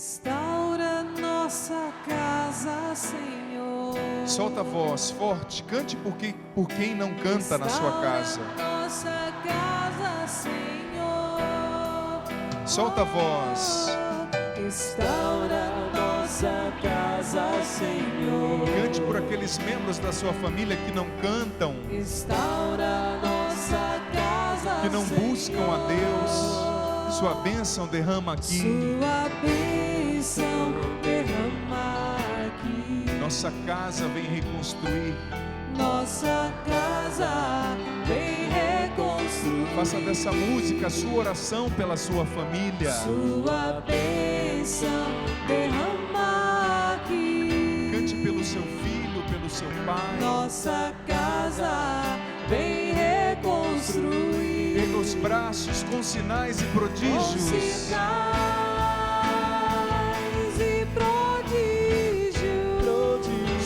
Restaura nossa casa, Senhor. Solta a voz forte, cante por quem não canta na sua casa. Restaura nossa casa, Senhor. Solta a voz. Restaura nossa casa, Senhor. Cante por aqueles membros da sua família que não cantam, Restaura nossa casa, que não buscam a Senhor. Deus. Sua bênção derrama aqui. Sua bênção derrama aqui. Nossa casa vem reconstruir. Nossa casa vem reconstruir. Faça dessa música a sua oração pela sua família. Sua bênção derrama aqui. Cante pelo seu filho, pelo seu pai. Nossa casa vem reconstruir. Erga os braços com sinais e prodígios. Com sinais e prodígios.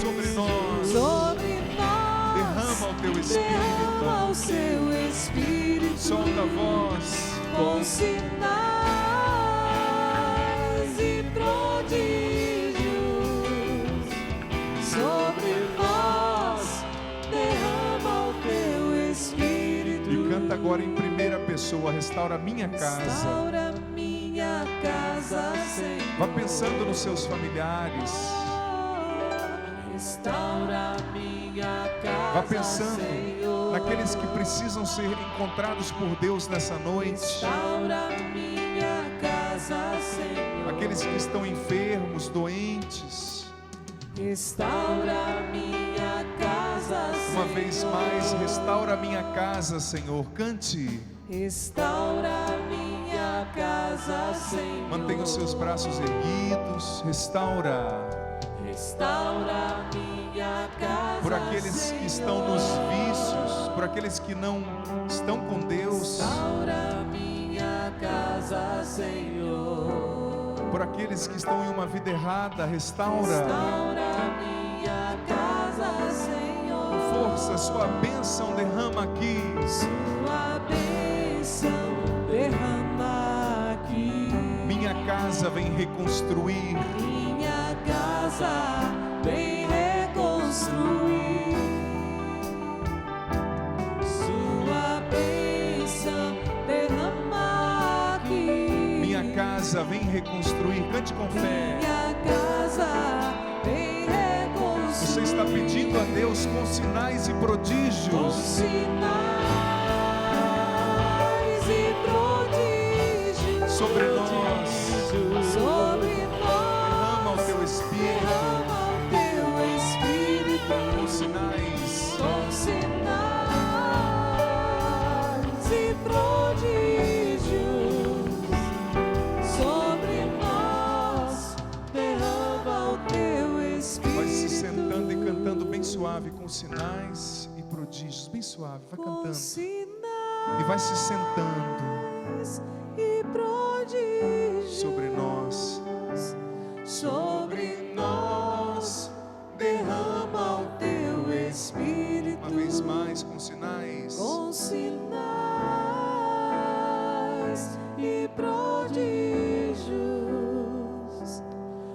Sobre nós. Sobre nós. Derrama o teu espírito. Derrama o seu espírito. Solta a voz. Com sinais e prodígios. Sobre nós. Derrama o teu espírito. E canta agora em primeira pessoa. Restaura minha casa. Restaura minha casa, Senhor. Vá pensando nos seus familiares. Restaura minha casa, Vá pensando Senhor. naqueles que precisam ser encontrados por Deus nessa noite. Restaura minha casa, Senhor. Aqueles que estão enfermos, doentes. Restaura minha casa, Senhor. Uma vez mais, restaura minha casa, Senhor. Cante. Restaura minha casa, Senhor. Mantenha os seus braços erguidos. Restaura. Restaura minha casa, Por aqueles que estão nos vícios, por aqueles que não estão com Deus, Restaura minha casa, Senhor. por aqueles que estão em uma vida errada, restaura. Restaura minha casa, Senhor. Com força, sua bênção derrama aqui. Sua bênção derrama aqui. Minha casa vem reconstruir. Minha casa vem reconstruir. Sua bênção derrama aqui. Minha casa vem reconstruir. Cante com fé. Minha casa vem reconstruir. Você está pedindo a Deus com sinais e Com prodígios. sinais e prodígios. Sobre nós. Sobre Derrama o nós. teu espírito. Derrama o teu espírito. Com sinais. Com sinais e prodígios. Sobre nós. Derrama o teu espírito. Vai se sentando e cantando bem suave, com sinais e prodígios. Bem suave, vai Com cantando. sinais E vai se sentando e prodígios. sobre nós. Sobre nós, derrama o teu espírito. Uma vez mais, com sinais. Com sinais e prodígios.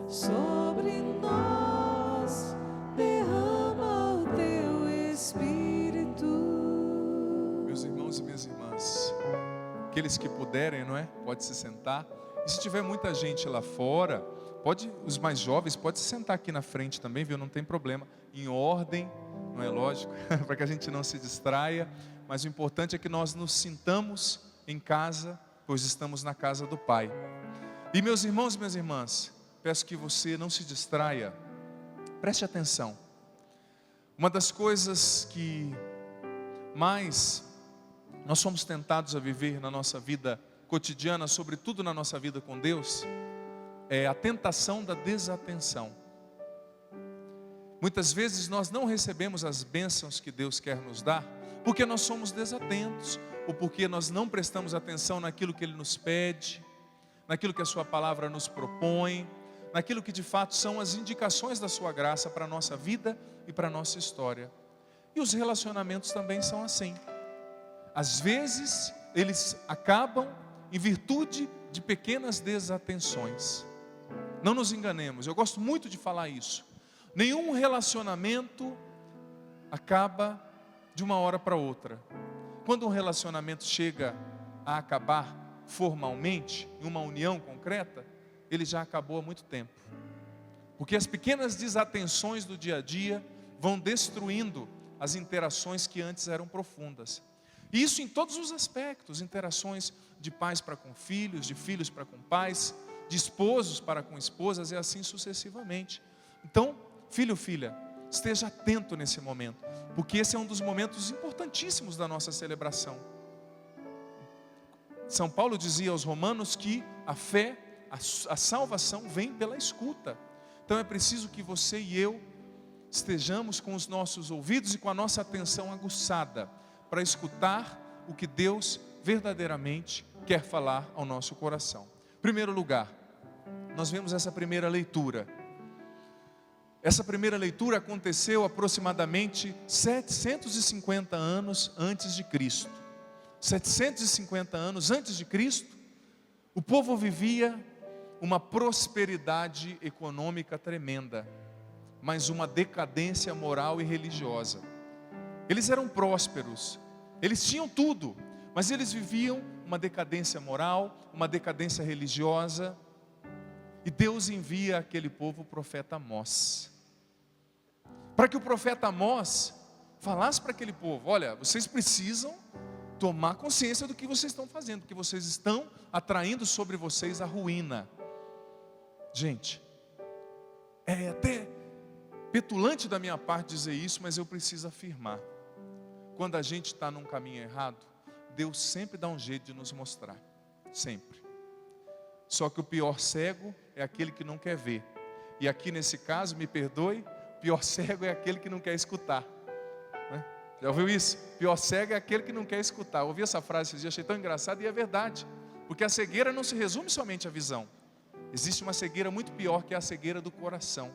Sobre nós, derrama o teu espírito. Meus irmãos e minhas irmãs, aqueles que puderem, não é? Pode se sentar. E se tiver muita gente lá fora, pode, os mais jovens, pode se sentar aqui na frente também, viu? Não tem problema. Em ordem, não é lógico, para que a gente não se distraia. Mas o importante é que nós nos sintamos em casa, pois estamos na casa do Pai. E meus irmãos e minhas irmãs, peço que você não se distraia. Preste atenção. Uma das coisas que mais nós somos tentados a viver na nossa vida cotidiana, sobretudo na nossa vida com Deus, é a tentação da desatenção. Muitas vezes nós não recebemos as bênçãos que Deus quer nos dar, porque nós somos desatentos, ou porque nós não prestamos atenção naquilo que Ele nos pede, naquilo que a Sua palavra nos propõe, naquilo que de fato são as indicações da Sua graça para a nossa vida e para a nossa história. E os relacionamentos também são assim. Às vezes, eles acabam em virtude de pequenas desatenções. Não nos enganemos, eu gosto muito de falar isso. Nenhum relacionamento acaba de uma hora para outra. Quando um relacionamento chega a acabar formalmente, em uma união concreta, ele já acabou há muito tempo. Porque as pequenas desatenções do dia a dia vão destruindo as interações que antes eram profundas. E isso em todos os aspectos, interações de pais para com filhos, de filhos para com pais, de esposos para com esposas e assim sucessivamente. Então, filho, filha, esteja atento nesse momento, porque esse é um dos momentos importantíssimos da nossa celebração. São Paulo dizia aos romanos que a fé, a salvação vem pela escuta. Então é preciso que você e eu estejamos com os nossos ouvidos e com a nossa atenção aguçada para escutar o que Deus verdadeiramente quer falar ao nosso coração. Em primeiro lugar, nós vemos essa primeira leitura. Essa primeira leitura aconteceu aproximadamente 750 anos antes de Cristo. 750 anos antes de Cristo, o povo vivia uma prosperidade econômica tremenda, mas uma decadência moral e religiosa. Eles eram prósperos, eles tinham tudo, mas eles viviam uma decadência moral, uma decadência religiosa. E Deus envia àquele povo o profeta Amós, para que o profeta Amós falasse para aquele povo: olha, vocês precisam tomar consciência do que vocês estão fazendo, porque vocês estão atraindo sobre vocês a ruína. Gente, é até petulante da minha parte dizer isso, mas eu preciso afirmar: quando a gente está num caminho errado, Deus sempre dá um jeito de nos mostrar, sempre. Só que o pior cego é aquele que não quer ver. E aqui nesse caso, me perdoe, o pior cego é aquele que não quer escutar, né? Já ouviu isso? O pior cego é aquele que não quer escutar. Eu ouvi essa frase esses dias, achei tão engraçado, e é verdade. Porque a cegueira não se resume somente à visão. Existe uma cegueira muito pior, que é a cegueira do coração.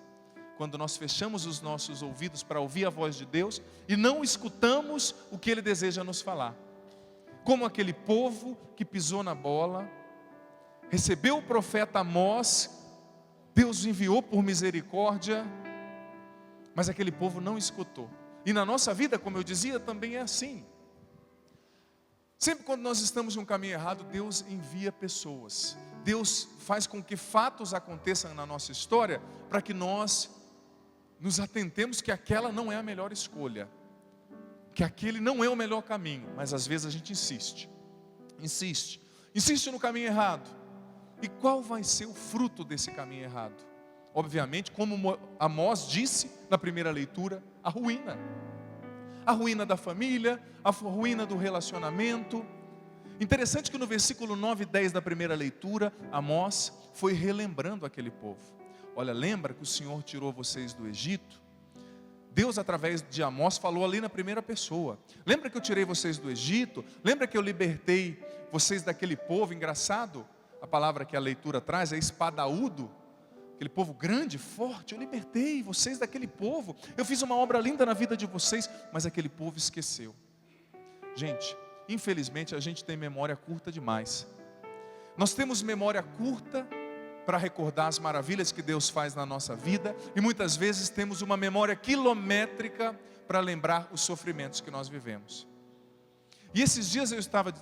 Quando nós fechamos os nossos ouvidos para ouvir a voz de Deus e não escutamos o que Ele deseja nos falar. Como aquele povo que pisou na bola, recebeu o profeta Amós, Deus enviou por misericórdia, mas aquele povo não escutou. E na nossa vida, como eu dizia, também é assim. Sempre quando nós estamos em um caminho errado, Deus envia pessoas. Deus faz com que fatos aconteçam na nossa história, para que nós nos atentemos que aquela não é a melhor escolha, que aquele não é o melhor caminho. Mas às vezes a gente insiste no caminho errado. E qual vai ser o fruto desse caminho errado? Obviamente, como Amós disse na primeira leitura, a ruína. A ruína da família, a ruína do relacionamento. Interessante que no versículo 9 e 10 da primeira leitura, Amós foi relembrando aquele povo. Olha, lembra que o Senhor tirou vocês do Egito? Deus, através de Amós, falou ali na primeira pessoa. Lembra que eu tirei vocês do Egito? Lembra que eu libertei vocês daquele povo? Engraçado, a palavra que a leitura traz é espadaúdo. Aquele povo grande, forte, eu libertei vocês daquele povo. Eu fiz uma obra linda na vida de vocês, mas aquele povo esqueceu. Gente, infelizmente a gente tem memória curta demais. Nós temos memória curta para recordar as maravilhas que Deus faz na nossa vida, e muitas vezes temos uma memória quilométrica para lembrar os sofrimentos que nós vivemos. E esses dias eu estava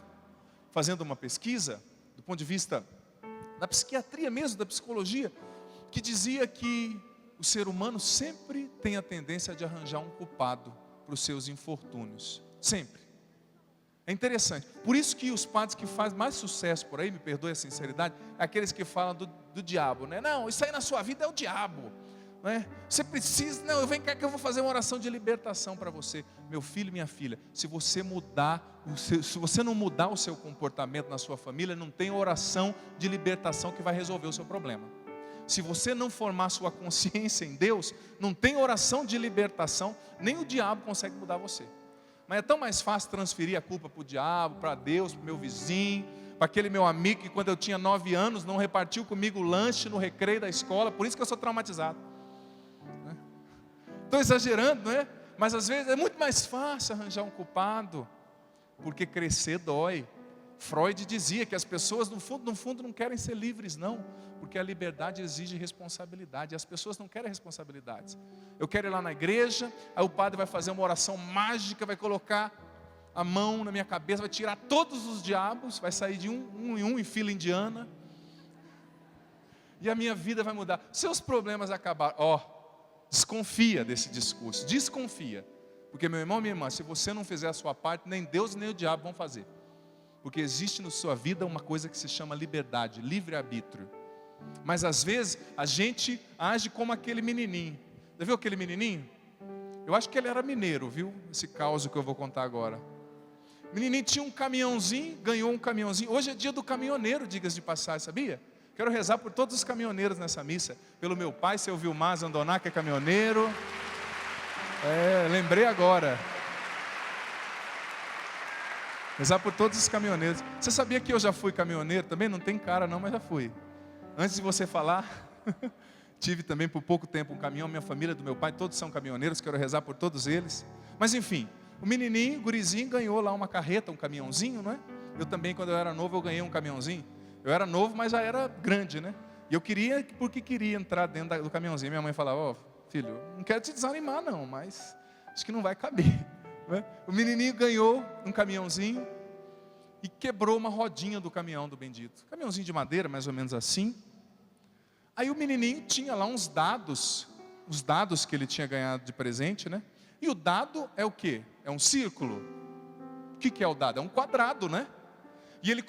fazendo uma pesquisa, do ponto de vista da psiquiatria mesmo, da psicologia, que dizia que o ser humano sempre tem a tendência de arranjar um culpado para os seus infortúnios, sempre. É interessante, por isso que os padres que fazem mais sucesso por aí, me perdoe a sinceridade, é aqueles que falam do diabo, né? Não, isso aí na sua vida é o diabo, né? Você precisa, não, vem cá que eu vou fazer uma oração de libertação para você. Meu filho, minha filha, se você não mudar o seu comportamento na sua família, não tem oração de libertação que vai resolver o seu problema. Se você não formar sua consciência em Deus, não tem oração de libertação, nem o diabo consegue mudar você. Mas é tão mais fácil transferir a culpa para o diabo, para Deus, para o meu vizinho, para aquele meu amigo que quando eu tinha 9 anos não repartiu comigo o lanche no recreio da escola, por isso que eu sou traumatizado. Estou exagerando, não é? Mas às vezes é muito mais fácil arranjar um culpado, porque crescer dói, Freud dizia que as pessoas no fundo não querem ser livres não, porque a liberdade exige responsabilidade, e as pessoas não querem responsabilidades. Eu quero ir lá na igreja, aí o padre vai fazer uma oração mágica, vai colocar a mão na minha cabeça, vai tirar todos os diabos, vai sair de um em fila indiana, e a minha vida vai mudar. Seus problemas acabaram. Desconfia desse discurso, desconfia. Porque meu irmão, minha irmã, se você não fizer a sua parte, nem Deus nem o diabo vão fazer. Porque existe na sua vida uma coisa que se chama liberdade, livre-arbítrio. Mas às vezes a gente age como aquele menininho. Já viu aquele menininho? Eu acho que ele era mineiro, viu? Esse caos que eu vou contar agora. O menininho tinha um caminhãozinho, ganhou um caminhãozinho. Hoje é dia do caminhoneiro, diga-se de passagem, sabia? Quero rezar por todos os caminhoneiros nessa missa. Pelo meu pai, seu Vilmar Zandoná, que é caminhoneiro. Lembrei agora. Rezar por todos os caminhoneiros. Você sabia que eu já fui caminhoneiro também? Não tem cara não, mas já fui. Antes de você falar, tive também por pouco tempo um caminhão. Minha família, do meu pai, todos são caminhoneiros. Quero rezar por todos eles. Mas enfim, o menininho, o gurizinho, ganhou lá uma carreta, um caminhãozinho, não é? Eu também, quando eu era novo, eu ganhei um caminhãozinho. Eu era novo, mas já era grande, né? E eu queria, porque queria entrar dentro do caminhãozinho. Minha mãe falava, filho, não quero te desanimar não, mas acho que não vai caber. Né? O menininho ganhou um caminhãozinho e quebrou uma rodinha do caminhão do bendito. Caminhãozinho de madeira, mais ou menos assim. Aí o menininho tinha lá uns dados, os dados que ele tinha ganhado de presente, né? E o dado é o quê? É um círculo. O que é o dado? É um quadrado, né? E ele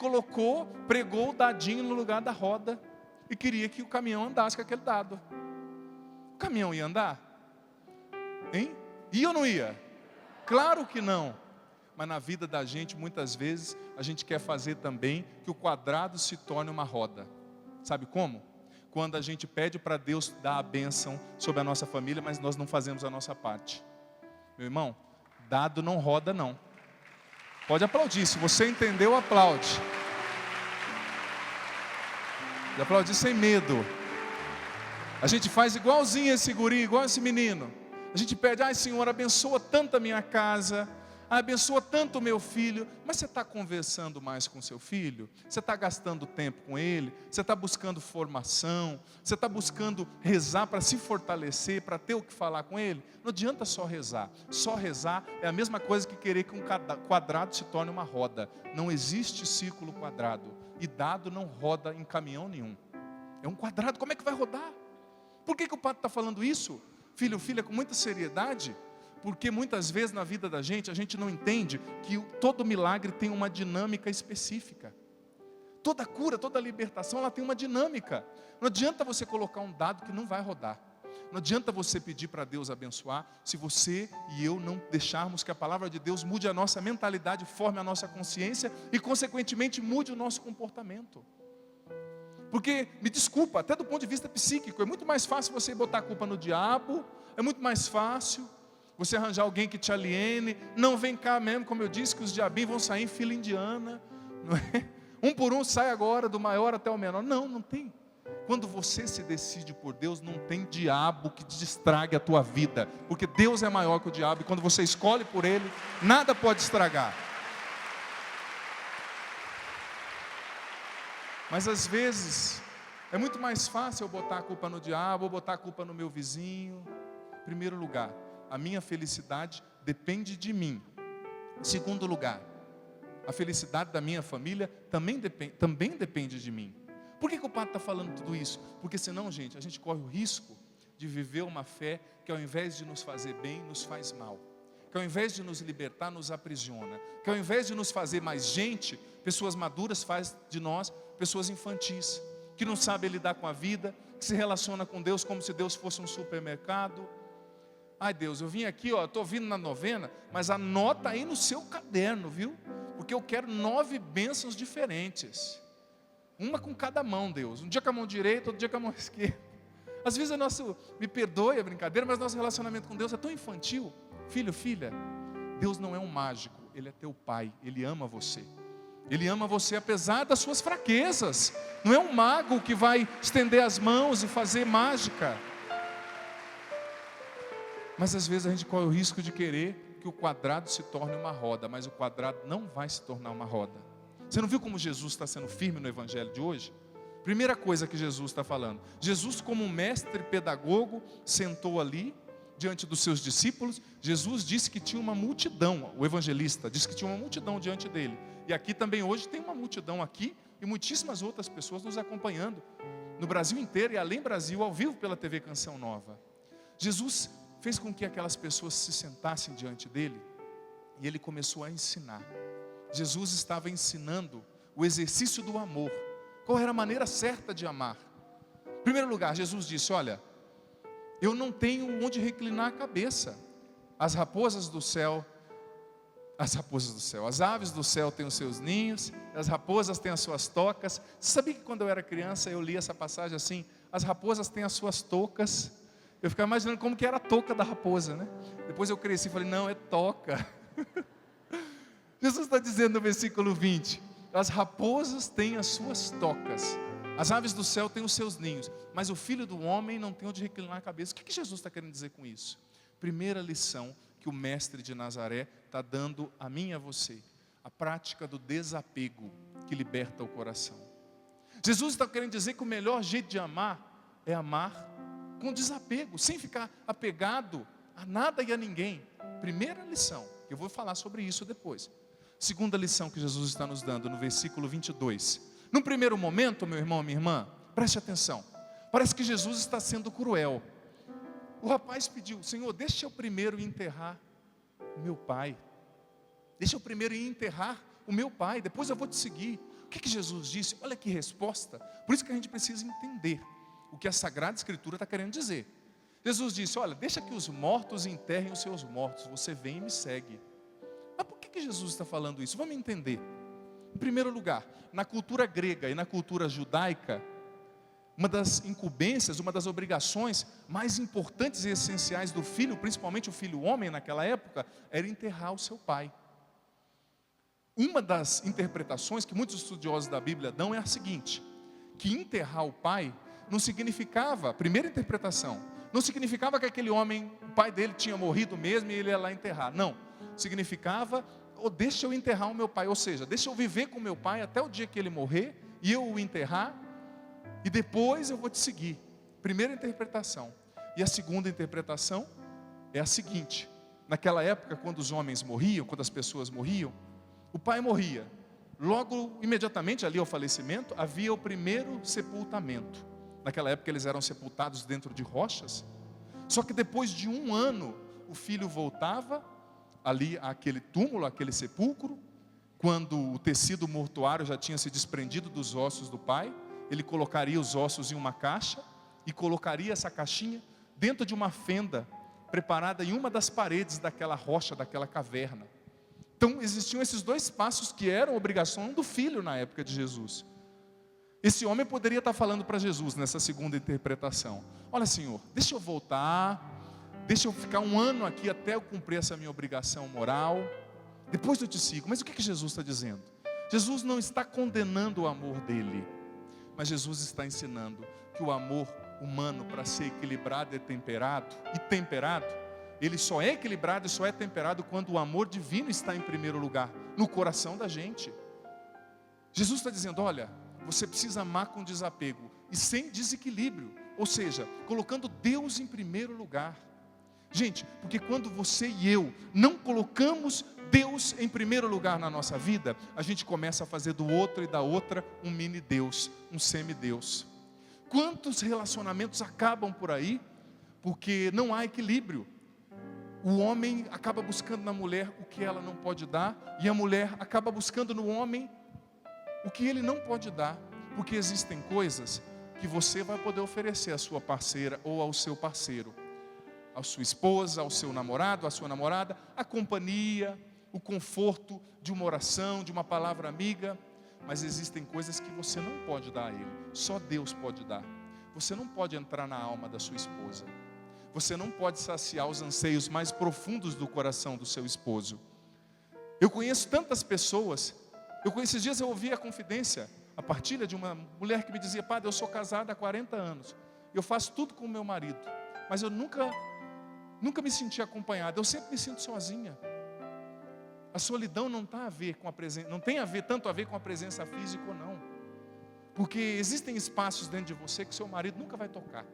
pregou o dadinho no lugar da roda e queria que o caminhão andasse com aquele dado. O caminhão ia andar? Hein? Ia ou não ia? Claro que não. Mas na vida da gente, muitas vezes, a gente quer fazer também que o quadrado se torne uma roda. Sabe como? Quando a gente pede para Deus dar a bênção sobre a nossa família, mas nós não fazemos a nossa parte. Meu irmão, dado não roda não. Pode aplaudir, se você entendeu, aplaude. E aplaudir sem medo. A gente faz igualzinho esse guri, igual esse menino. A gente pede, Senhor, abençoa tanto a minha casa, abençoa tanto o meu filho. Mas você está conversando mais com seu filho? Você está gastando tempo com ele? Você está buscando formação? Você está buscando rezar para se fortalecer, para ter o que falar com ele? Não adianta só rezar. Só rezar é a mesma coisa que querer que um quadrado se torne uma roda. Não existe círculo quadrado. E dado não roda em caminhão nenhum. É um quadrado, como é que vai rodar? Por que o padre está falando isso? Filho, filha, com muita seriedade. Porque muitas vezes na vida da gente, a gente não entende que todo milagre tem uma dinâmica específica. Toda cura, toda libertação, ela tem uma dinâmica. Não adianta você colocar um dado que não vai rodar. Não adianta você pedir para Deus abençoar, se você e eu não deixarmos que a palavra de Deus mude a nossa mentalidade, forme a nossa consciência e consequentemente mude o nosso comportamento. Porque, me desculpa, até do ponto de vista psíquico, é muito mais fácil você botar a culpa no diabo, é muito mais fácil você arranjar alguém que te aliene. Não, vem cá mesmo, como eu disse, que os diabinhos vão sair em fila indiana, não é? Um por um sai agora, do maior até o menor. Não tem. Quando você se decide por Deus, não tem diabo que destrague a tua vida, porque Deus é maior que o diabo, e quando você escolhe por Ele, nada pode estragar. Mas às vezes, é muito mais fácil eu botar a culpa no diabo, ou botar a culpa no meu vizinho. Em primeiro lugar, a minha felicidade depende de mim. Em segundo lugar, a felicidade da minha família também depende de mim. Por que o padre está falando tudo isso? Porque senão, gente, a gente corre o risco de viver uma fé que ao invés de nos fazer bem, nos faz mal. Que ao invés de nos libertar, nos aprisiona. Que ao invés de nos fazer mais gente, pessoas maduras, faz de nós pessoas infantis. Que não sabem lidar com a vida, que se relaciona com Deus como se Deus fosse um supermercado. Ai Deus, eu vim aqui, estou vindo na novena, mas anota aí no seu caderno, viu? Porque eu quero 9 bênçãos diferentes. Uma com cada mão, Deus. Um dia com a mão direita, outro dia com a mão esquerda. Às vezes me perdoe a brincadeira, mas nosso relacionamento com Deus é tão infantil. Filho, filha, Deus não é um mágico, Ele é teu Pai, Ele ama você. Ele ama você apesar das suas fraquezas. Não é um mago que vai estender as mãos e fazer mágica. Mas às vezes a gente corre o risco de querer que o quadrado se torne uma roda, mas o quadrado não vai se tornar uma roda. Você não viu como Jesus está sendo firme no evangelho de hoje? Primeira coisa que Jesus está falando. Jesus, como um mestre pedagogo, sentou ali diante dos seus discípulos. Jesus disse que tinha uma multidão, o evangelista disse que tinha uma multidão diante dele. E aqui também hoje tem uma multidão aqui e muitíssimas outras pessoas nos acompanhando. No Brasil inteiro e além do Brasil, ao vivo pela TV Canção Nova. Jesus fez com que aquelas pessoas se sentassem diante dele e ele começou a ensinar. Jesus estava ensinando o exercício do amor. Qual era a maneira certa de amar? Em primeiro lugar, Jesus disse, olha, eu não tenho onde reclinar a cabeça. As aves do céu, as aves do céu têm os seus ninhos, as raposas têm as suas tocas. Você sabia que quando eu era criança, eu li essa passagem assim, as raposas têm as suas tocas. Eu ficava imaginando como que era a touca da raposa, né? Depois eu cresci e falei, não, é toca. Jesus está dizendo no versículo 20, as raposas têm as suas tocas, as aves do céu têm os seus ninhos, mas o filho do homem não tem onde reclinar a cabeça. O que Jesus está querendo dizer com isso? Primeira lição que o mestre de Nazaré está dando a mim e a você, a prática do desapego que liberta o coração. Jesus está querendo dizer que o melhor jeito de amar é amar com desapego, sem ficar apegado a nada e a ninguém. Primeira lição, eu vou falar sobre isso depois. Segunda lição que Jesus está nos dando no versículo 22. No primeiro momento, meu irmão, minha irmã, preste atenção. Parece que Jesus está sendo cruel. O rapaz pediu, Senhor, deixa eu primeiro enterrar o meu pai. Deixa eu primeiro enterrar o meu pai, depois eu vou te seguir. O que Jesus disse? Olha que resposta. Por isso que a gente precisa entender o que a Sagrada Escritura está querendo dizer. Jesus disse, olha, deixa que os mortos enterrem os seus mortos. Você vem e me segue. Mas por que Jesus está falando isso? Vamos entender. Em primeiro lugar, na cultura grega e na cultura judaica, uma das incumbências, uma das obrigações mais importantes e essenciais do filho, principalmente o filho homem naquela época, era enterrar o seu pai. Uma das interpretações que muitos estudiosos da Bíblia dão é a seguinte, que enterrar o pai não significava, primeira interpretação, não significava que aquele homem, o pai dele tinha morrido mesmo e ele ia lá enterrar. Não, significava, deixa eu enterrar o meu pai, ou seja, deixa eu viver com o meu pai até o dia que ele morrer e eu o enterrar e depois eu vou te seguir. Primeira interpretação. E a segunda interpretação é a seguinte, naquela época quando os homens morriam, quando as pessoas morriam, o pai morria, logo imediatamente ali ao falecimento havia o primeiro sepultamento. Naquela época eles eram sepultados dentro de rochas. Só que depois de 1 ano, o filho voltava ali àquele túmulo, àquele sepulcro. Quando o tecido mortuário já tinha se desprendido dos ossos do pai, ele colocaria os ossos em uma caixa e colocaria essa caixinha dentro de uma fenda preparada em uma das paredes daquela rocha, daquela caverna. Então existiam esses 2 passos que eram obrigação do filho na época de Jesus. Esse homem poderia estar falando para Jesus nessa segunda interpretação, olha Senhor, deixa eu voltar, deixa eu ficar 1 ano aqui até eu cumprir essa minha obrigação moral, depois eu te sigo. Mas o que Jesus está dizendo? Jesus não está condenando o amor dele, mas Jesus está ensinando que o amor humano, para ser equilibrado e temperado, ele só é equilibrado e só é temperado quando o amor divino está em primeiro lugar, no coração da gente. Jesus está dizendo, olha, você precisa amar com desapego e sem desequilíbrio, ou seja, colocando Deus em primeiro lugar. Gente, porque quando você e eu não colocamos Deus em primeiro lugar na nossa vida, a gente começa a fazer do outro e da outra um mini Deus, um semideus. Quantos relacionamentos acabam por aí porque não há equilíbrio? O homem acaba buscando na mulher o que ela não pode dar, e a mulher acaba buscando no homem o que ele não pode dar, porque existem coisas que você vai poder oferecer à sua parceira ou ao seu parceiro, à sua esposa, ao seu namorado, à sua namorada, a companhia, o conforto de uma oração, de uma palavra amiga, mas existem coisas que você não pode dar a ele, só Deus pode dar. Você não pode entrar na alma da sua esposa, você não pode saciar os anseios mais profundos do coração do seu esposo. Eu conheço tantas pessoas. Esses dias eu ouvi a confidência, a partilha de uma mulher que me dizia, padre, eu sou casada há 40 anos, eu faço tudo com o meu marido, mas eu nunca me senti acompanhada, eu sempre me sinto sozinha. A solidão não tem a ver com a presença, não tem a ver tanto a ver com a presença física ou não. Porque existem espaços dentro de você que seu marido nunca vai tocar,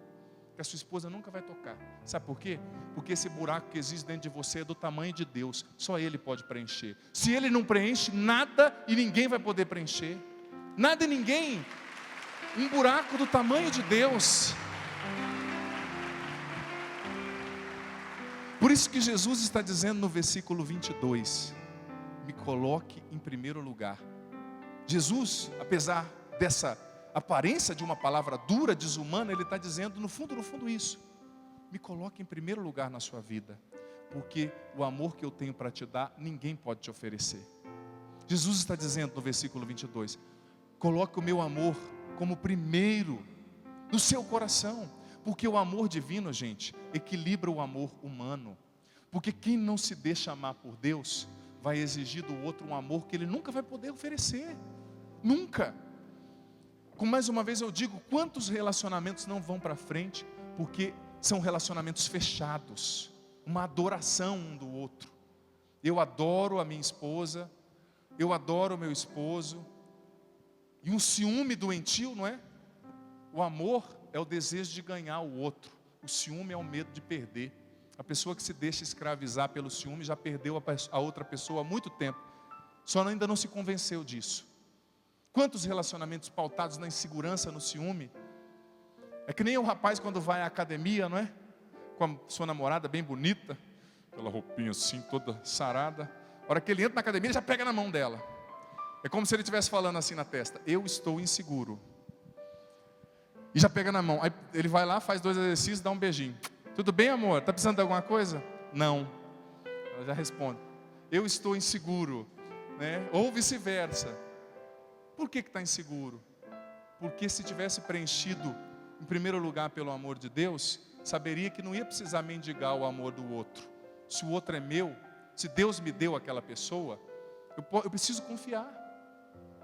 que a sua esposa nunca vai tocar. Sabe por quê? Porque esse buraco que existe dentro de você é do tamanho de Deus. Só Ele pode preencher. Se Ele não preenche, nada e ninguém vai poder preencher. Nada e ninguém. Um buraco do tamanho de Deus. Por isso que Jesus está dizendo no versículo 22, me coloque em primeiro lugar. Jesus, apesar dessa aparência de uma palavra dura, desumana, Ele está dizendo no fundo isso. Me coloque em primeiro lugar na sua vida, porque o amor que eu tenho para te dar, ninguém pode te oferecer. Jesus está dizendo no versículo 22, coloque o meu amor como primeiro no seu coração. Porque o amor divino, gente, equilibra o amor humano. Porque quem não se deixa amar por Deus, vai exigir do outro um amor que ele nunca vai poder oferecer. Nunca. Como mais uma vez eu digo, quantos relacionamentos não vão para frente, porque são relacionamentos fechados. Uma adoração um do outro. Eu adoro a minha esposa, eu adoro o meu esposo. E um ciúme doentio, não é? O amor é o desejo de ganhar o outro. O ciúme é o medo de perder. A pessoa que se deixa escravizar pelo ciúme já perdeu a outra pessoa há muito tempo. Só ainda não se convenceu disso. Quantos relacionamentos pautados na insegurança, no ciúme? É que nem o rapaz quando vai à academia, não é? Com a sua namorada bem bonita, aquela roupinha assim, toda sarada. A hora que ele entra na academia, ele já pega na mão dela. É como se ele estivesse falando assim na testa, eu estou inseguro. E já pega na mão. Aí ele vai lá, faz 2 exercícios, dá um beijinho. Tudo bem, amor? Está precisando de alguma coisa? Não. Ela já responde. Eu estou inseguro. Né? Ou vice-versa. Por que está inseguro? Porque se tivesse preenchido, em primeiro lugar, pelo amor de Deus, saberia que não ia precisar mendigar o amor do outro. Se o outro é meu, se Deus me deu aquela pessoa, eu preciso confiar.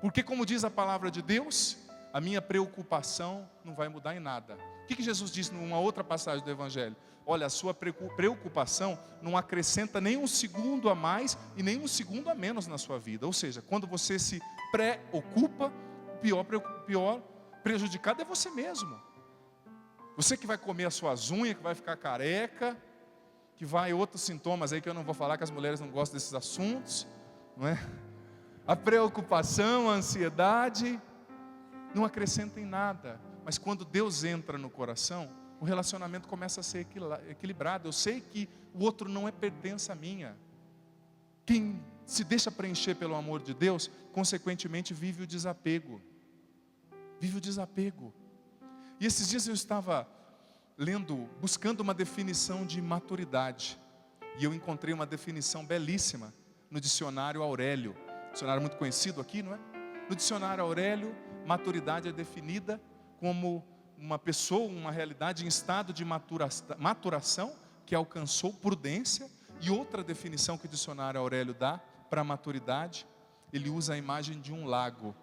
Porque como diz a palavra de Deus, a minha preocupação não vai mudar em nada. O que Jesus disse numa outra passagem do Evangelho? Olha, a sua preocupação não acrescenta nem um segundo a mais e nem um segundo a menos na sua vida. Ou seja, quando você se preocupa, o pior prejudicado é você mesmo. Você que vai comer as suas unhas, que vai ficar careca, que vai outros sintomas aí que eu não vou falar, que as mulheres não gostam desses assuntos, não é? A preocupação, a ansiedade não acrescenta em nada. Mas quando Deus entra no coração, o relacionamento começa a ser equilibrado. Eu sei que o outro não é pertença minha. Quem se deixa preencher pelo amor de Deus, consequentemente vive o desapego. Vive o desapego. E esses dias eu estava buscando uma definição de maturidade. E eu encontrei uma definição belíssima no dicionário Aurélio. Dicionário muito conhecido aqui, não é? No dicionário Aurélio, maturidade é definida como uma pessoa, uma realidade em estado de maturação, que alcançou prudência. E outra definição que o dicionário Aurélio dá para a maturidade, ele usa a imagem de um lago.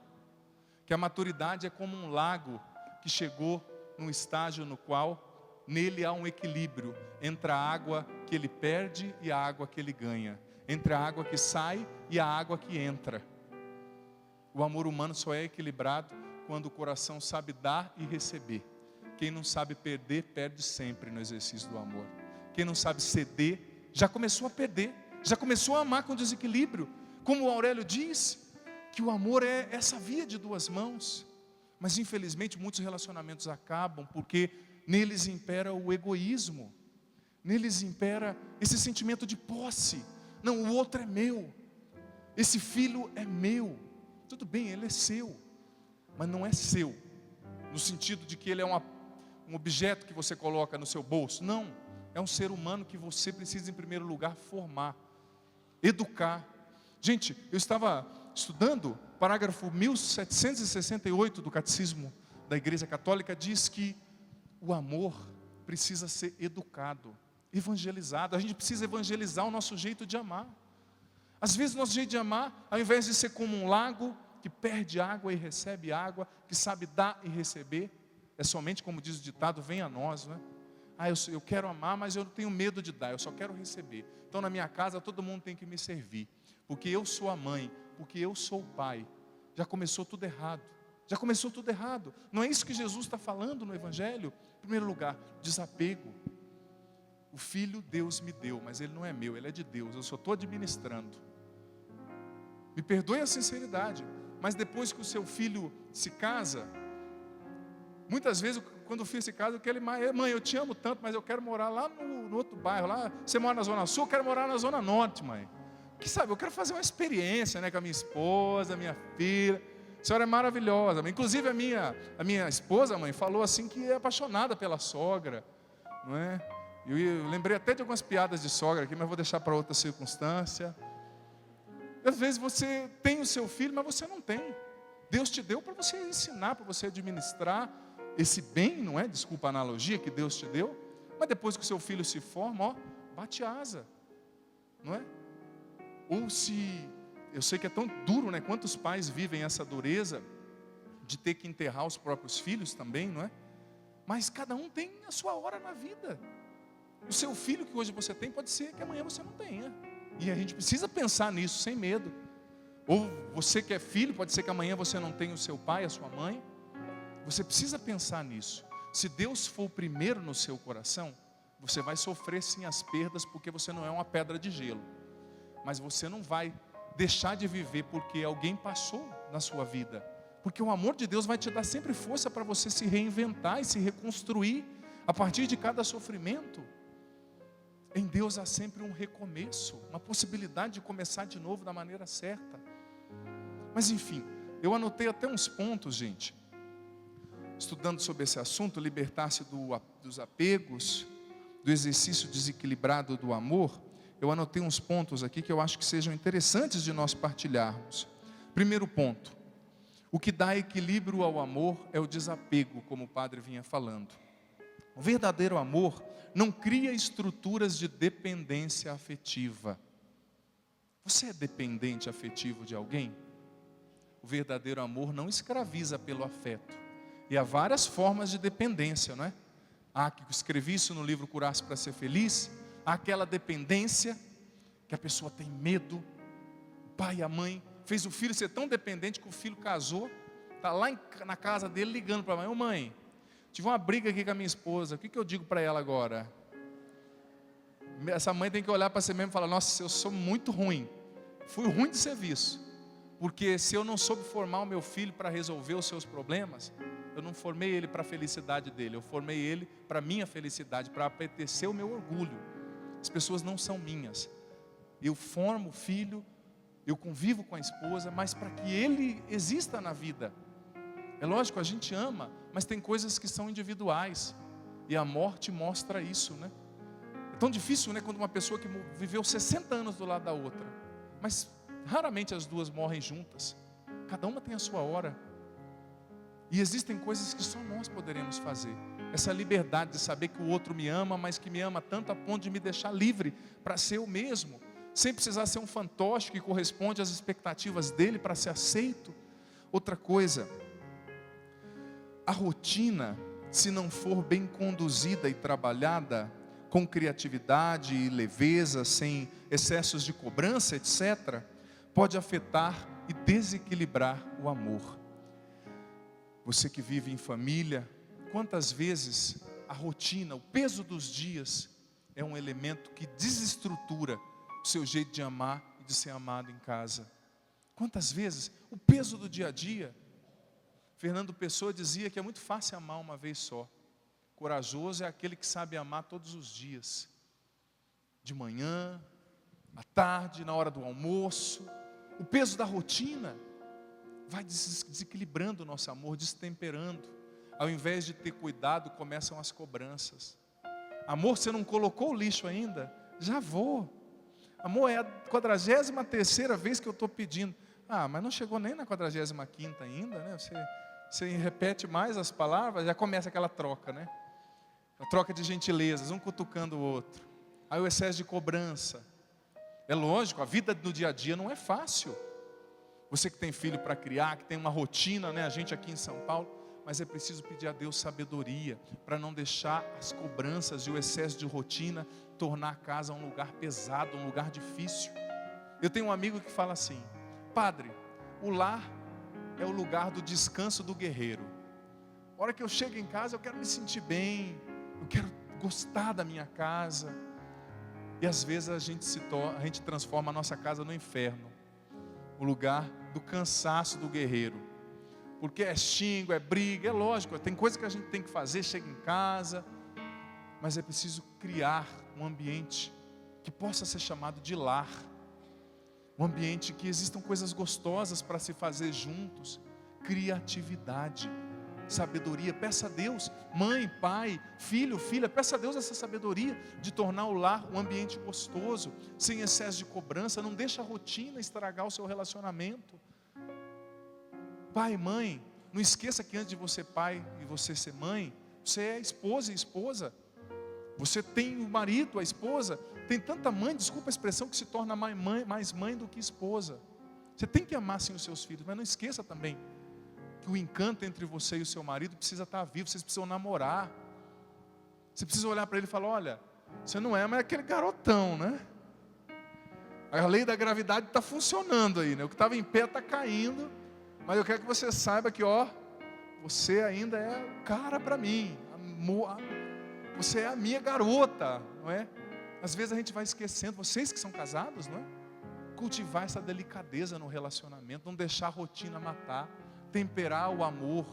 Que a maturidade é como um lago que chegou num estágio no qual nele há um equilíbrio entre a água que ele perde e a água que ele ganha. Entre a água que sai e a água que entra. O amor humano só é equilibrado quando o coração sabe dar e receber. Quem não sabe perder, perde sempre no exercício do amor. Quem não sabe ceder, já começou a perder. Já começou a amar com desequilíbrio. Como o Aurélio diz, que o amor é essa via de 2 mãos. Mas infelizmente muitos relacionamentos acabam porque neles impera o egoísmo. Neles impera esse sentimento de posse. Não, o outro é meu. Esse filho é meu. Tudo bem, ele é seu. Mas não é seu. No sentido de que ele é um objeto que você coloca no seu bolso. Não. É um ser humano que você precisa em primeiro lugar formar. Educar. Gente, eu estava estudando, parágrafo 1768 do Catecismo da Igreja Católica diz que o amor precisa ser educado, evangelizado. A gente precisa evangelizar o nosso jeito de amar. Às vezes o nosso jeito de amar, ao invés de ser como um lago que perde água e recebe água, que sabe dar e receber, é somente como diz o ditado, vem a nós, né? Eu quero amar, mas eu tenho medo de dar, eu só quero receber. Então na minha casa todo mundo tem que me servir. porque eu sou a mãe, porque eu sou o pai. Já começou tudo errado. Já começou tudo errado. Não é isso que Jesus está falando no Evangelho? Em primeiro lugar, desapego. O filho Deus me deu, mas ele não é meu, ele é de Deus. Eu só estou administrando. Me perdoe a sinceridade, mas depois que o seu filho se casa, muitas vezes quando o filho se casa, eu quero mãe, eu te amo tanto, mas eu quero morar lá no outro bairro. Lá, você mora na Zona Sul, eu quero morar na Zona Norte, mãe. Que sabe, eu quero fazer uma experiência, né, com a minha esposa, minha filha. A senhora é maravilhosa. Inclusive a minha esposa, mãe, falou assim que é apaixonada pela sogra, não é? Eu lembrei até de algumas piadas de sogra aqui, mas vou deixar para outra circunstância. Às vezes você tem o seu filho, mas você não tem. Deus te deu para você ensinar, para você administrar esse bem, não é? Desculpa a analogia que Deus te deu. Mas depois que o seu filho se forma, ó, bate asa, não é? Ou se, eu sei que é tão duro, né? Quantos pais vivem essa dureza de ter que enterrar os próprios filhos também, não é? Mas cada um tem a sua hora na vida. O seu filho que hoje você tem, pode ser que amanhã você não tenha. E a gente precisa pensar nisso, sem medo. Ou você que é filho, pode ser que amanhã você não tenha o seu pai, a sua mãe. Você precisa pensar nisso. Se Deus for o primeiro no seu coração, você vai sofrer sim as perdas, porque você não é uma pedra de gelo. Mas você não vai deixar de viver porque alguém passou na sua vida. Porque o amor de Deus vai te dar sempre força para você se reinventar e se reconstruir a partir de cada sofrimento. Em Deus há sempre um recomeço, uma possibilidade de começar de novo da maneira certa. Mas enfim, eu anotei até uns pontos, gente. Estudando sobre esse assunto, libertar-se dos apegos, do exercício desequilibrado do amor, eu anotei uns pontos aqui que eu acho que sejam interessantes de nós partilharmos. Primeiro ponto, o que dá equilíbrio ao amor é o desapego, como o padre vinha falando. O verdadeiro amor não cria estruturas de dependência afetiva. Você é dependente afetivo de alguém? O verdadeiro amor não escraviza pelo afeto. E há várias formas de dependência, não é? Há que eu escrevi isso no livro Curar-se para Ser Feliz. Há aquela dependência que a pessoa tem medo. O pai e a mãe fez o filho ser tão dependente que o filho casou, está lá na casa dele ligando para a mãe: ô mãe, tive uma briga aqui com a minha esposa, o que eu digo para ela agora? Essa mãe tem que olhar para si mesmo e falar: nossa, eu sou muito ruim, fui ruim de serviço, porque se eu não soube formar o meu filho para resolver os seus problemas, eu não formei ele para a felicidade dele, eu formei ele para a minha felicidade, para apetecer o meu orgulho. As pessoas não são minhas, eu formo o filho, eu convivo com a esposa, mas para que ele exista na vida. É lógico, a gente ama, mas tem coisas que são individuais, e a morte mostra isso, né? É tão difícil, né, quando uma pessoa que viveu 60 anos do lado da outra, mas raramente as duas morrem juntas, cada uma tem a sua hora, e existem coisas que só nós poderemos fazer, essa liberdade de saber que o outro me ama, mas que me ama tanto a ponto de me deixar livre para ser eu mesmo, sem precisar ser um fantoche que corresponde às expectativas dele para ser aceito. Outra coisa, a rotina, se não for bem conduzida e trabalhada, com criatividade e leveza, sem excessos de cobrança, etc., pode afetar e desequilibrar o amor. Você que vive em família, quantas vezes a rotina, o peso dos dias, é um elemento que desestrutura o seu jeito de amar e de ser amado em casa? Quantas vezes o peso do dia a dia? Fernando Pessoa dizia que é muito fácil amar uma vez só. Corajoso é aquele que sabe amar todos os dias. De manhã, à tarde, na hora do almoço. O peso da rotina vai desequilibrando o nosso amor, destemperando. Ao invés de ter cuidado, começam as cobranças. Amor, você não colocou o lixo ainda? Já vou. Amor, é a 43ª vez que eu estou pedindo. Ah, mas não chegou nem na 45ª ainda, né? Você repete mais as palavras, já começa aquela troca, né? A troca de gentilezas, um cutucando o outro. Aí o excesso de cobrança. É lógico, a vida no dia a dia não é fácil. Você que tem filho para criar, que tem uma rotina, né? A gente aqui em São Paulo, mas é preciso pedir a Deus sabedoria para não deixar as cobranças e o excesso de rotina tornar a casa um lugar pesado, um lugar difícil. Eu tenho um amigo que fala assim: padre, o lar é o lugar do descanso do guerreiro. A hora que eu chego em casa, eu quero me sentir bem, eu quero gostar da minha casa. E às vezes a gente transforma a nossa casa no inferno, o lugar do cansaço do guerreiro. Porque é xingo, é briga, é lógico, tem coisa que a gente tem que fazer, chega em casa, mas é preciso criar um ambiente que possa ser chamado de lar. Um ambiente que existam coisas gostosas para se fazer juntos, criatividade, sabedoria. Peça a Deus, mãe, pai, filho, filha, peça a Deus essa sabedoria de tornar o lar um ambiente gostoso, sem excesso de cobrança. Não deixa a rotina estragar o seu relacionamento. Pai, mãe, não esqueça que antes de você pai e você ser mãe, você é esposa e esposa. Você tem o marido, a esposa. Tem tanta mãe, desculpa a expressão, que se torna mais mãe do que esposa. Você tem que amar sim os seus filhos, mas não esqueça também que o encanto entre você e o seu marido precisa estar vivo. Vocês precisam namorar. Você precisa olhar para ele e falar: olha, você não é mais aquele garotão, né? A lei da gravidade está funcionando aí, né? O que estava em pé está caindo. Mas eu quero que você saiba que, você ainda é o cara para mim. Você é a minha garota, não é? Às vezes a gente vai esquecendo, vocês que são casados, não é? Cultivar essa delicadeza no relacionamento, não deixar a rotina matar, temperar o amor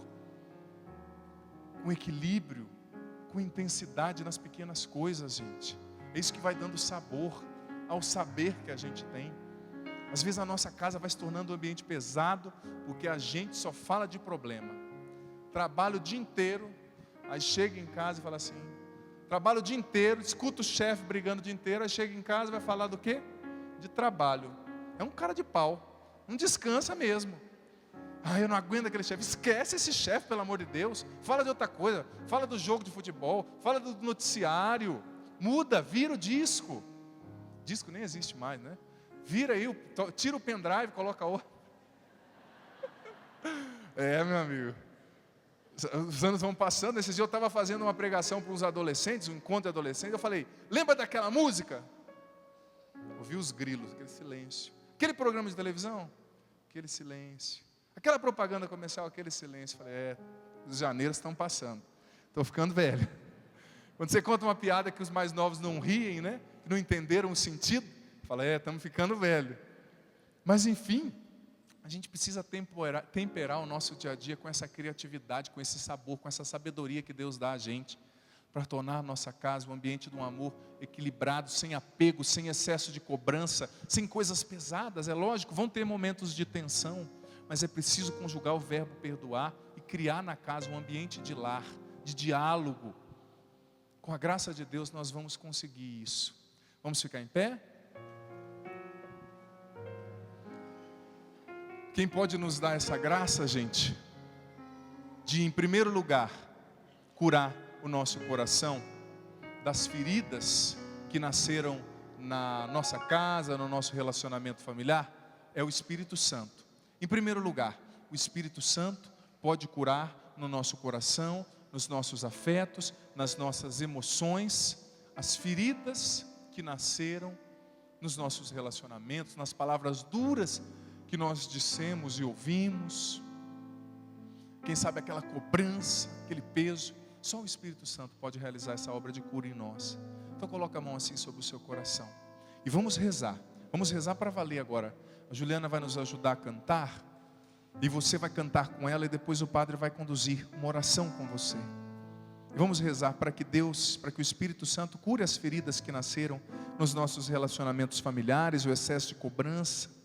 com equilíbrio, com intensidade nas pequenas coisas, gente. É isso que vai dando sabor ao saber que a gente tem. Às vezes a nossa casa vai se tornando um ambiente pesado, porque a gente só fala de problema. Trabalha o dia inteiro, aí chega em casa e fala assim, trabalha o dia inteiro, escuta o chefe brigando o dia inteiro, aí chega em casa e vai falar do quê? De trabalho. É um cara de pau, não descansa mesmo. Eu não aguento aquele chefe. Esquece esse chefe, pelo amor de Deus. Fala de outra coisa, fala do jogo de futebol, fala do noticiário. Muda, vira o disco. Disco nem existe mais, né? Vira aí, tira o pendrive, coloca outro. Meu amigo. Os anos vão passando. Esses dias eu estava fazendo uma pregação para os adolescentes, um encontro de adolescentes. Eu falei, lembra daquela música? Ouvi os grilos, aquele silêncio. Aquele programa de televisão, aquele silêncio. Aquela propaganda comercial, aquele silêncio. Eu falei, os janeiros estão passando. Estou ficando velho. Quando você conta uma piada que os mais novos não riem, né? Que não entenderam o sentido. Fala, estamos ficando velho. Mas enfim, a gente precisa temperar o nosso dia a dia com essa criatividade, com esse sabor, com essa sabedoria que Deus dá a gente, para tornar a nossa casa um ambiente de um amor equilibrado, sem apego, sem excesso de cobrança, sem coisas pesadas. É lógico, vão ter momentos de tensão, mas é preciso conjugar o verbo perdoar e criar na casa um ambiente de lar, de diálogo. Com a graça de Deus nós vamos conseguir isso. Vamos ficar em pé? Quem pode nos dar essa graça, gente, de em primeiro lugar, curar o nosso coração das feridas que nasceram na nossa casa, no nosso relacionamento familiar, é o Espírito Santo. Em primeiro lugar, o Espírito Santo pode curar no nosso coração, nos nossos afetos, nas nossas emoções, as feridas que nasceram nos nossos relacionamentos, nas palavras duras que nós dissemos e ouvimos, quem sabe aquela cobrança, aquele peso. Só o Espírito Santo pode realizar essa obra de cura em nós. Então coloca a mão assim sobre o seu coração e vamos rezar para valer agora. A Juliana vai nos ajudar a cantar e você vai cantar com ela e depois o Padre vai conduzir uma oração com você. E vamos rezar para que o Espírito Santo cure as feridas que nasceram nos nossos relacionamentos familiares, o excesso de cobrança.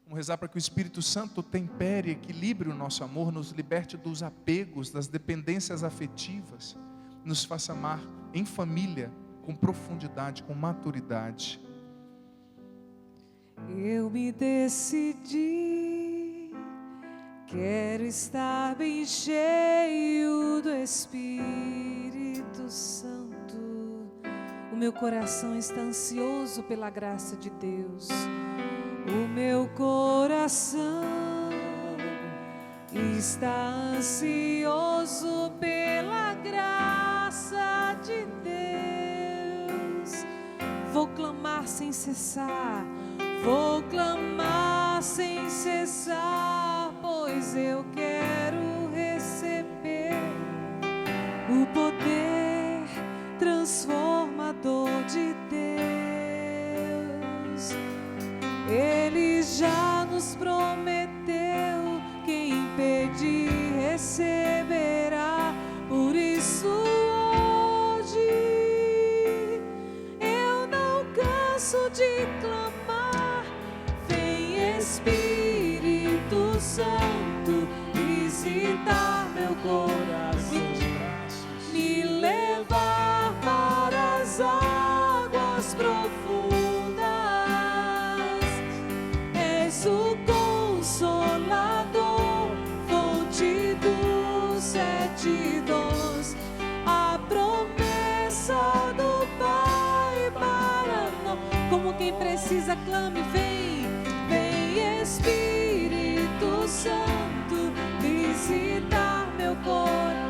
Vamos rezar para que o Espírito Santo tempere e equilibre o nosso amor, nos liberte dos apegos, das dependências afetivas, nos faça amar em família, com profundidade, com maturidade. Eu me decidi, quero estar bem cheio do Espírito Santo. O meu coração está ansioso pela graça de Deus. O meu coração está ansioso pela graça de Deus. Vou clamar sem cessar, Vou clamar sem cessar, pois eu quero receber o poder transformador de Deus. Ele já nos prometeu: quem pedir receberá. Por isso hoje eu não canso de clamar. Vem Espírito Santo visitar meu coração, me levar para as águas profundas. És o Consolador, fonte dos 7 dons, a promessa do Pai para nós. Como quem precisa, clame: vem, vem Espírito Santo visitar meu coração,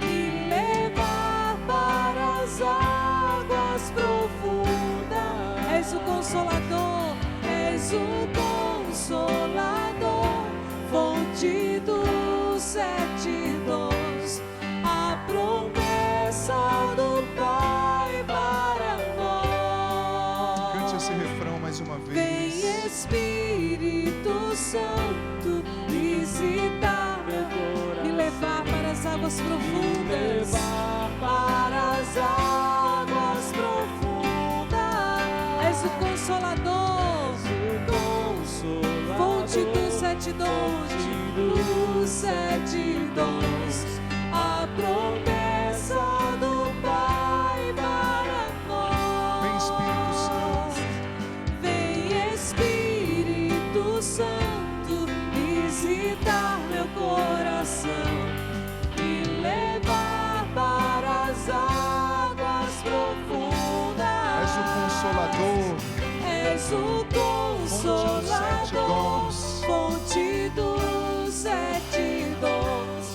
me levar para as águas profundas. És o Consolador, és o Consolador, fonte dos 7 dons, a promessa do Pai para nós. Cante esse refrão mais uma vez. Vem Espírito Santo visitar meu coração, me levar para as águas profundas, para as águas profundas. És o Consolador, fonte dos 7 dons, a promessa do Pai para nós. Vem Espírito Santo. Vem Espírito Santo visitar meu coração, me levar para as águas profundas. És o Consolador, És o Consolador, fonte dos 7 dons,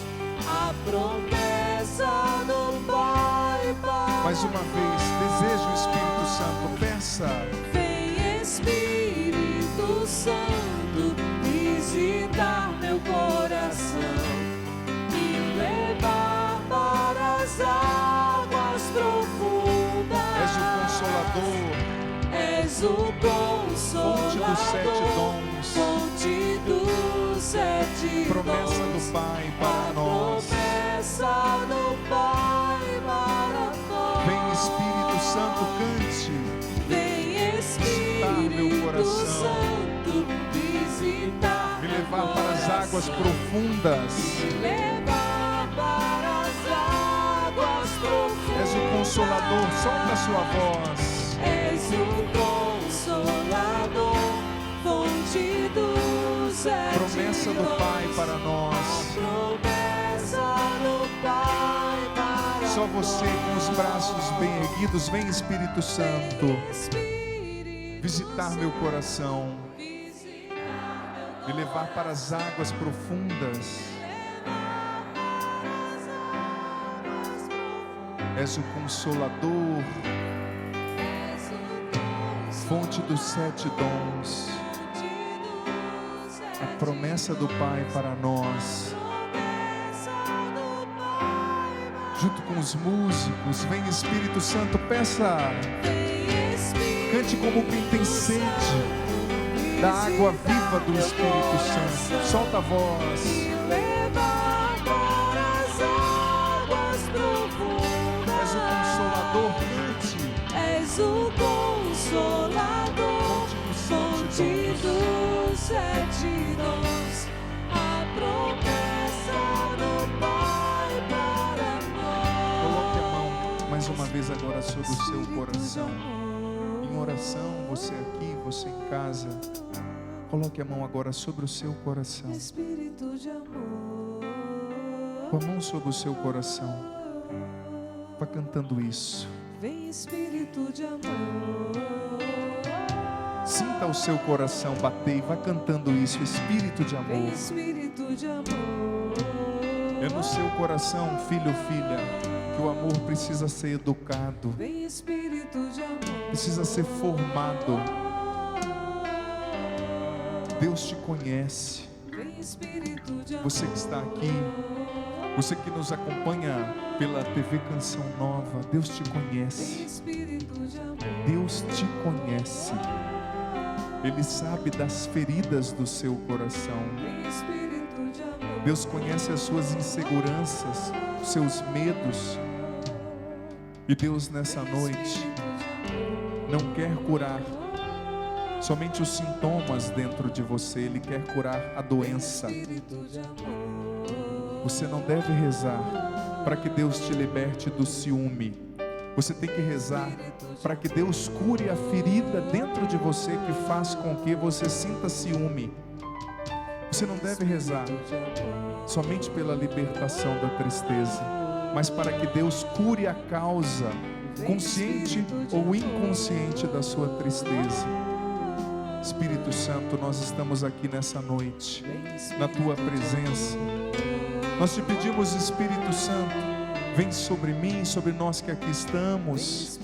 a promessa do Pai para. mais uma vez, deseja o Espírito Santo, peça. Vem Espírito Santo visitar meu coração, me levar para as águas profundas. És o Consolador, És o Consolador, fonte dos 7 dons, fonte dos 7 promessa dons, do Pai para nós. promessa do Pai para nós. Vem Espírito Santo, cante. Vem meu Espírito coração, Santo visitar me levar para as águas profundas. me levar para as águas profundas. És o Consolador, solta a sua voz. És o Consolador, fonte dos 7 Promessa do Pai para nós. promessa do Pai para Só você com os braços bem erguidos. Vem Espírito Santo visitar meu coração, me levar para as águas profundas. És o Consolador, fonte dos 7 dons, a promessa do Pai para nós. Junto com os músicos, vem Espírito Santo, peça. Cante como quem tem sede da água viva do Espírito Santo. Solta a voz. És o Consolador, cante. És o Consolador, fonte dos 7 dons, a promessa do Pai para nós. Coloque a mão mais uma vez agora sobre o seu coração. Em oração, você aqui, você em casa. Coloque a mão agora sobre o seu coração. Espírito de amor. Com a mão sobre o seu coração. Vá cantando isso. Vem Espírito de amor. Sinta o seu coração bater e vá cantando isso. Espírito de Vem amor. Espírito de amor. É no seu coração, filho, filha, que o amor precisa ser educado, Vem Espírito de amor. precisa ser formado. Deus te conhece. Vem Espírito de amor. Você que está aqui, você que nos acompanha pela TV Canção Nova, Deus te Vem conhece. Espírito de amor. Deus te conhece. Ele sabe das feridas do seu coração. Vem Espírito de amor. Deus conhece as suas inseguranças, os seus medos. E Deus nessa noite não quer curar somente os sintomas dentro de você, Ele quer curar a doença. Espírito de amor. Você não deve rezar para que Deus te liberte do ciúme. Você tem que rezar para que Deus cure a ferida dentro de você que faz com que você sinta ciúme. Você não deve rezar somente pela libertação da tristeza, mas para que Deus cure a causa, consciente ou inconsciente, da sua tristeza. Espírito Santo, nós estamos aqui nessa noite, na Tua presença. Nós te pedimos, Espírito Santo, vem sobre mim, sobre nós que aqui estamos.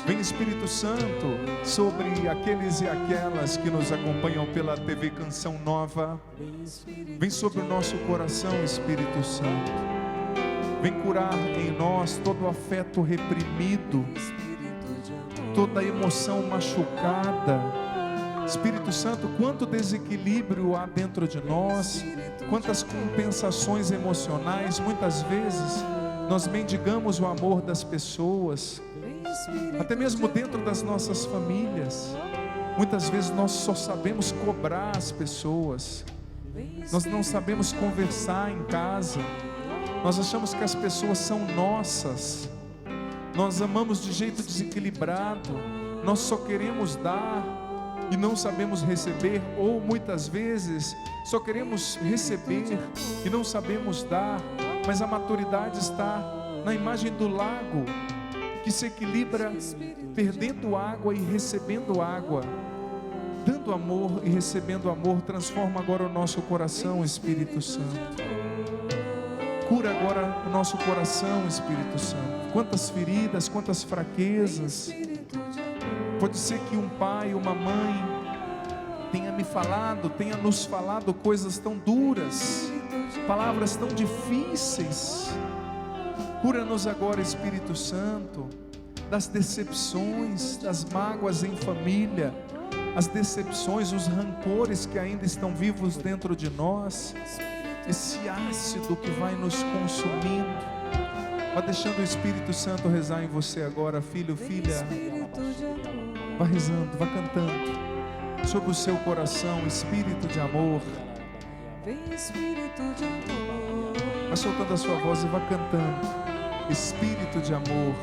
Vem, Espírito Santo, sobre aqueles e aquelas que nos acompanham pela TV Canção Nova. Vem sobre o nosso coração, Espírito Santo. Vem curar em nós todo o afeto reprimido, toda a emoção machucada. Espírito Santo, quanto desequilíbrio há dentro de nós, quantas compensações emocionais. Muitas vezes nós mendigamos o amor das pessoas, até mesmo dentro das nossas famílias. Muitas vezes nós só sabemos cobrar as pessoas, nós não sabemos conversar em casa, nós achamos que as pessoas são nossas, nós amamos de jeito desequilibrado, nós só queremos dar e não sabemos receber, ou muitas vezes só queremos receber e não sabemos dar. Mas a maturidade está na imagem do lago, que se equilibra perdendo água e recebendo água, dando amor e recebendo amor. Transforma agora o nosso coração, Espírito Santo. Cura agora o nosso coração, Espírito Santo. Quantas feridas, quantas fraquezas. Pode ser que um pai, uma mãe tenha nos falado coisas tão duras, palavras tão difíceis. Cura-nos agora, Espírito Santo, das decepções, das mágoas em família, as decepções, os rancores que ainda estão vivos dentro de nós, esse ácido que vai nos consumindo. Vá deixando o Espírito Santo rezar em você agora, filho, filha. Vá rezando, vá cantando sobre o seu coração, Espírito de amor. Vem Espírito de amor. Vá soltando a sua voz e vá cantando, Espírito de amor.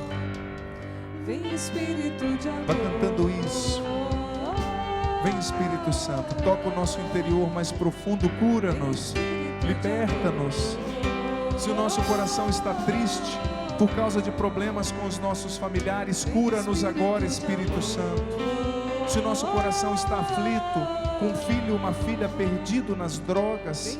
Vem Espírito de amor. Vá cantando isso. Vem Espírito Santo, toca o nosso interior mais profundo, cura-nos, liberta-nos. Se o nosso coração está triste por causa de problemas com os nossos familiares, cura-nos agora, Espírito Santo. Se o nosso coração está aflito com um filho, uma filha perdido nas drogas,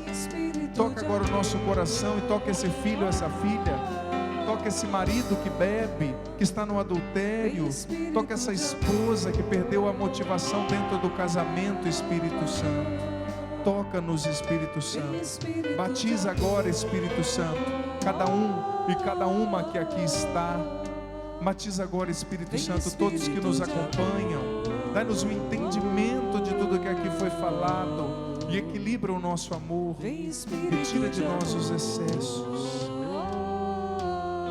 toca agora o nosso coração e toca esse filho, essa filha. Toca esse marido que bebe, que está no adultério. Toca essa esposa que perdeu a motivação dentro do casamento, Espírito Santo. Toca-nos, Espírito Santo. Batiza agora, Espírito Santo, cada um e cada uma que aqui está. Batiza agora, Espírito Santo, todos que nos acompanham. Dá-nos o entendimento de tudo que aqui foi falado e equilibra o nosso amor. Retira de nós os excessos.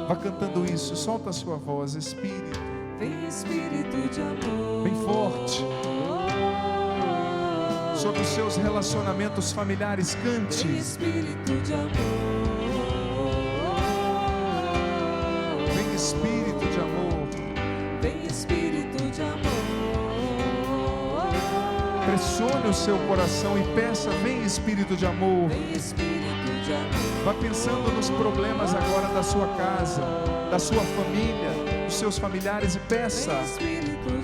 Vá cantando isso, solta a sua voz, Espírito. Vem Espírito de amor. Bem forte. Sobre os seus relacionamentos familiares, cante. Vem Espírito de amor. Vem Espírito de amor. Vem Espírito de amor. Pressione o seu coração e peça, vem Espírito de amor. Vem Espírito de amor. Vá pensando nos problemas agora da sua casa, da sua família, dos seus familiares e peça.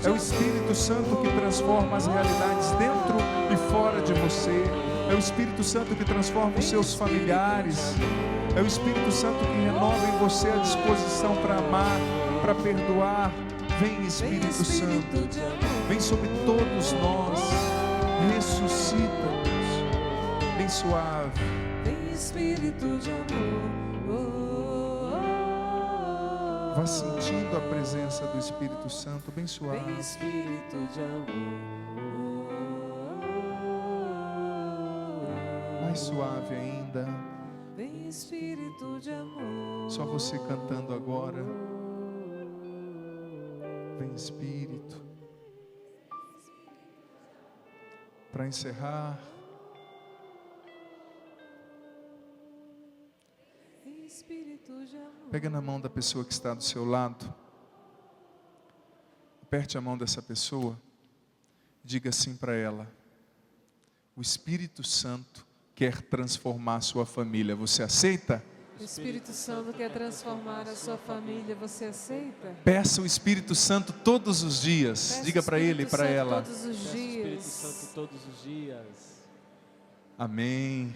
É o Espírito Santo que transforma as realidades dentro e fora de você. É o Espírito Santo que transforma os seus familiares. É o Espírito Santo que renova em você a disposição para amar, para perdoar. Vem Espírito Santo, vem sobre todos nós. Ressuscita-nos. Bem suave. Vem Espírito de amor. Vá sentindo a presença do Espírito Santo bem suave. Vem Espírito de amor. Mais suave ainda. Vem Espírito de amor. Só você cantando agora. Vem Espírito. Para encerrar, Vem Espírito de amor. pega na mão da pessoa que está do seu lado. Aperte a mão dessa pessoa. Diga assim para ela: o Espírito Santo quer transformar a sua família. Você aceita? O Espírito Santo quer transformar a sua família. Você aceita? Peça o Espírito Santo todos os dias. Peça Diga o para ele e Espírito para Santo ela. Todos os Peço o Espírito dias. Santo todos os dias. Amém.